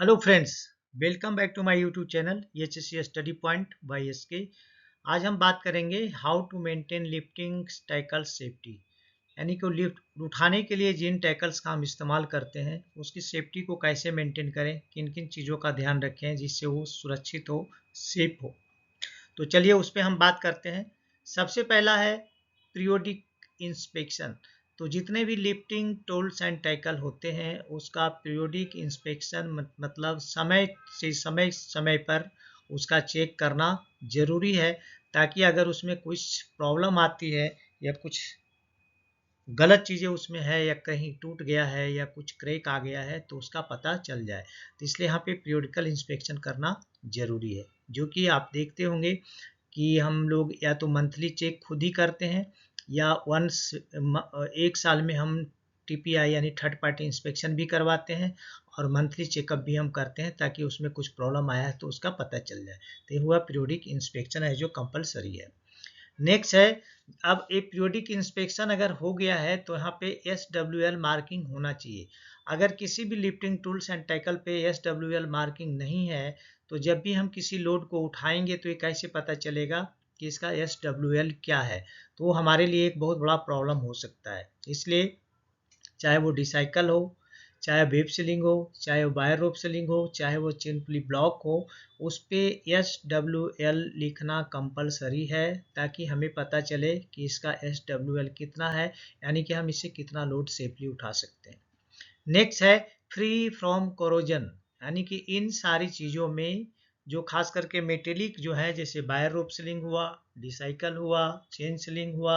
Hello friends, welcome back to my YouTube channel HSC study point by SK. आज हम बात करेंगे how to maintain lifting tackle safety, यानी कि lift उठाने के लिए जिन टैकल्स का हम इस्तेमाल करते हैं उसकी सेफ्टी को कैसे मेंटेन करें, किन किन चीज़ों का ध्यान रखें जिससे वो सुरक्षित हो, सेफ हो। तो चलिए उस पर हम बात करते हैं। सबसे पहला है पीरियोडिक इंस्पेक्शन। तो जितने भी लिफ्टिंग टूल्स एंड टैकल होते हैं उसका पीरियोडिक इंस्पेक्शन मतलब समय से समय पर उसका चेक करना ज़रूरी है, ताकि अगर उसमें कुछ प्रॉब्लम आती है या कुछ गलत चीज़ें उसमें है या कहीं टूट गया है या कुछ क्रैक आ गया है तो उसका पता चल जाए। तो इसलिए यहाँ पे पीरियोडिकल इंस्पेक्शन करना ज़रूरी है, जो कि आप देखते होंगे कि हम लोग या तो मंथली चेक खुद ही करते हैं या वंस एक साल में हम टीपीआई यानी थर्ड पार्टी इंस्पेक्शन भी करवाते हैं और मंथली चेकअप भी हम करते हैं, ताकि उसमें कुछ प्रॉब्लम आया है तो उसका पता चल जाए। तो ये हुआ पीरियोडिक इंस्पेक्शन है जो कंपलसरी है। नेक्स्ट है, अब एक पीरियोडिक इंस्पेक्शन अगर हो गया है तो यहाँ पे SWL मार्किंग होना चाहिए। अगर किसी भी लिफ्टिंग टूल्स एंड टैकल पे SWL मार्किंग नहीं है तो जब भी हम किसी लोड को उठाएंगे तो ये कैसे पता चलेगा कि इसका SWL क्या है। तो वो हमारे लिए एक बहुत बड़ा प्रॉब्लम हो सकता है। इसलिए चाहे वो डिसाइकल हो, चाहे वेब सीलिंग हो, चाहे वो वायर रोप सीलिंग हो, चाहे वो सिंपली ब्लॉक हो, उस पर SWL लिखना कंपलसरी है, ताकि हमें पता चले कि इसका SWL कितना है, यानी कि हम इसे कितना लोड सेफली उठा सकते हैं। नेक्स्ट है फ्री फ्रॉम कोरोजन, यानी कि इन सारी चीज़ों में जो खास करके मेटेलिक जो है, जैसे वायर रोप सीलिंग हुआ, डिसाइकल हुआ, चेन सीलिंग हुआ,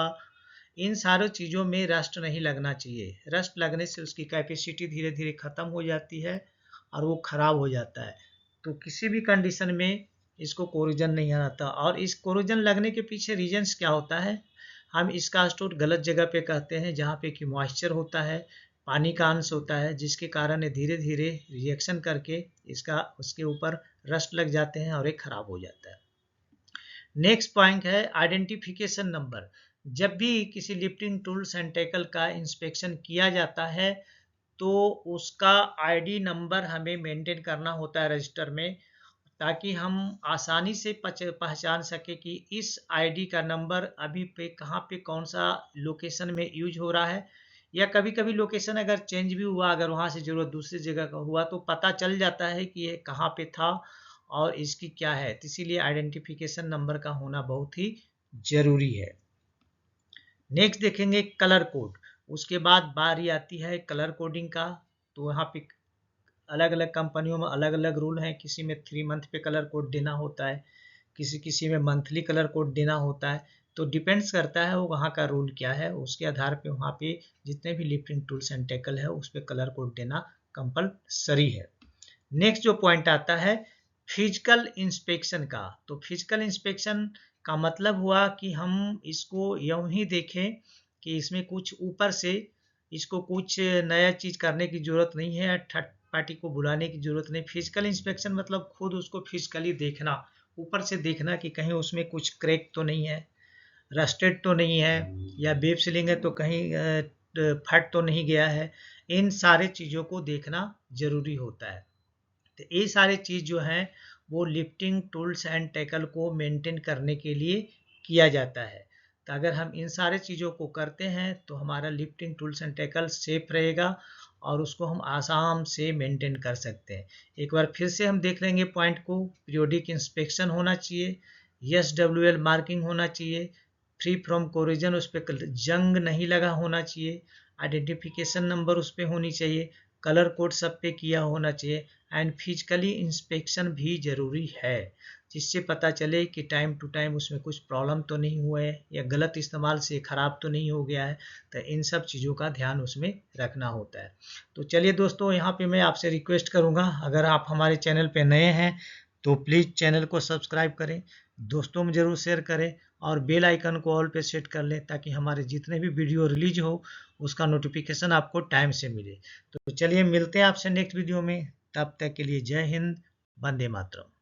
इन सारी चीज़ों में रस्ट नहीं लगना चाहिए। रस्ट लगने से उसकी कैपेसिटी धीरे धीरे ख़त्म हो जाती है और वो ख़राब हो जाता है। तो किसी भी कंडीशन में इसको कोरोजन नहीं आता। और इस कोरोजन लगने के पीछे रीजन्स क्या होता है, हम इसका स्टोर गलत जगह पे करते हैं जहाँ पे कि मॉइस्चर होता है, पानी का अंश होता है, जिसके कारण ये धीरे धीरे रिएक्शन करके इसका उसके ऊपर रस्ट लग जाते हैं और ये ख़राब हो जाता है। नेक्स्ट पॉइंट है आइडेंटिफिकेशन नंबर। जब भी किसी लिफ्टिंग टूल्स एंड टैकल का इंस्पेक्शन किया जाता है तो उसका आईडी नंबर हमें मेंटेन करना होता है रजिस्टर में, ताकि हम आसानी से पहचान सके कि इस आईडी का नंबर अभी पे कहाँ पे कौन सा लोकेशन में यूज हो रहा है। या कभी कभी लोकेशन अगर चेंज भी हुआ, अगर वहाँ से जरूरत दूसरी जगह का हुआ तो पता चल जाता है कि ये कहाँ पे था और इसकी क्या है। तो इसीलिए आइडेंटिफिकेशन नंबर का होना बहुत ही जरूरी है। नेक्स्ट देखेंगे कलर कोड। उसके बाद बारी आती है कलर कोडिंग का। तो यहाँ पे अलग अलग कंपनियों में अलग अलग रूल हैं। किसी में 3 मंथ पे कलर कोड देना होता है, किसी किसी में मंथली कलर कोड देना होता है। तो डिपेंड्स करता है वो वहाँ का रूल क्या है, उसके आधार पे वहाँ पे जितने भी लिफ्टिंग टूल्स एंड टैकल है उस पर कलर कोड देना कंपलसरी है। नेक्स्ट जो पॉइंट आता है फिजिकल इंस्पेक्शन का। तो फिजिकल इंस्पेक्शन का मतलब हुआ कि हम इसको यूं ही देखें कि इसमें कुछ ऊपर से इसको कुछ नया चीज़ करने की ज़रूरत नहीं है, थर्ड पार्टी को बुलाने की ज़रूरत नहीं। फिजिकल इंस्पेक्शन मतलब खुद उसको फिजिकली देखना, ऊपर से देखना कि कहीं उसमें कुछ क्रैक तो नहीं है, रस्टेड तो नहीं है, या वेब सीलिंग है तो कहीं फट तो नहीं गया है। इन सारे चीज़ों को देखना ज़रूरी होता है। तो ये सारे चीज़ जो हैं वो लिफ्टिंग टूल्स एंड टैकल को मेंटेन करने के लिए किया जाता है। तो अगर हम इन सारे चीज़ों को करते हैं तो हमारा lifting tools and tackle safe रहेगा और उसको हम आसाम से मेंटेन कर सकते हैं। एक बार फिर से हम देख लेंगे पॉइंट को। पीरियोडिक इंस्पेक्शन होना चाहिए, SWL मार्किंग होना चाहिए, फ्री फ्रॉम कोरिजन उस पर जंग नहीं लगा होना चाहिए, आइडेंटिफिकेशन नंबर उस पर होनी चाहिए, कलर कोड सब पे किया होना चाहिए, एंड फिजिकली इंस्पेक्शन भी ज़रूरी है, जिससे पता चले कि टाइम टू टाइम उसमें कुछ प्रॉब्लम तो नहीं हुआ है या गलत इस्तेमाल से ख़राब तो नहीं हो गया है। तो इन सब चीज़ों का ध्यान उसमें रखना होता है। तो चलिए दोस्तों, यहाँ पे मैं आपसे रिक्वेस्ट करूँगा, अगर आप हमारे चैनल पे नए हैं तो प्लीज़ चैनल को सब्सक्राइब करें, दोस्तों में ज़रूर शेयर करें और बेल आइकन को ऑल पे सेट कर लें, ताकि हमारे जितने भी वीडियो रिलीज हो उसका नोटिफिकेशन आपको टाइम से मिले। तो चलिए मिलते हैं आपसे नेक्स्ट वीडियो में। तब तक के लिए जय हिंद, वंदे मातरम।